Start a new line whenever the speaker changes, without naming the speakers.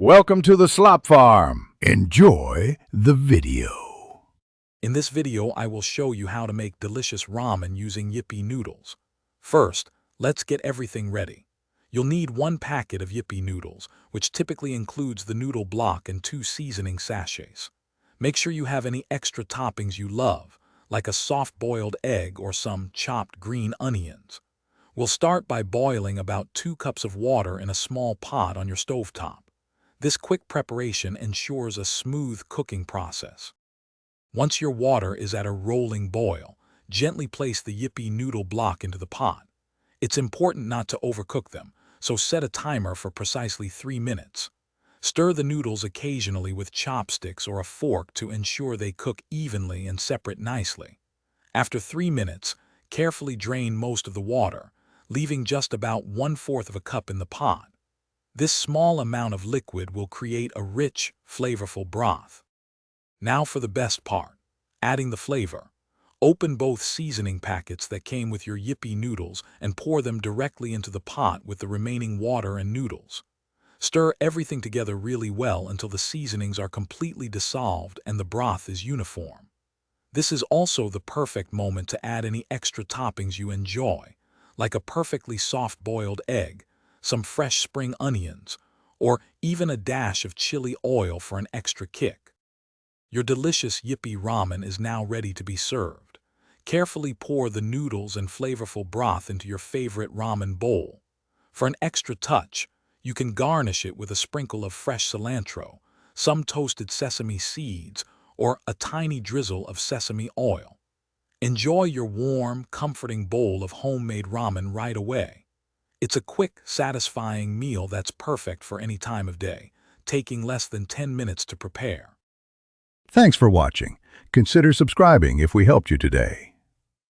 Welcome to the Slop Farm. Enjoy the video.
In this video, I will show you how to make delicious ramen using Yippee Noodles. First, let's get everything ready. You'll need 1 packet of Yippee Noodles, which typically includes the noodle block and 2 seasoning sachets. Make sure you have any extra toppings you love, like a soft-boiled egg or some chopped green onions. We'll start by boiling about 2 cups of water in a small pot on your stovetop. This quick preparation ensures a smooth cooking process. Once your water is at a rolling boil, gently place the Yippee noodle block into the pot. It's important not to overcook them, so set a timer for precisely 3 minutes. Stir the noodles occasionally with chopsticks or a fork to ensure they cook evenly and separate nicely. After 3 minutes, carefully drain most of the water, leaving just about 1/4 of a cup in the pot. This small amount of liquid will create a rich, flavorful broth. Now for the best part, adding the flavor. Open both seasoning packets that came with your Yippee noodles and pour them directly into the pot with the remaining water and noodles. Stir everything together really well until the seasonings are completely dissolved and the broth is uniform. This is also the perfect moment to add any extra toppings you enjoy, like a perfectly soft-boiled egg, some fresh spring onions, or even a dash of chili oil for an extra kick. Your delicious Yippee ramen is now ready to be served. Carefully pour the noodles and flavorful broth into your favorite ramen bowl. For an extra touch, you can garnish it with a sprinkle of fresh cilantro, some toasted sesame seeds, or a tiny drizzle of sesame oil. Enjoy your warm, comforting bowl of homemade ramen right away. It's a quick, satisfying meal that's perfect for any time of day, taking less than 10 minutes to prepare.
Thanks for watching. Consider subscribing if we helped you today.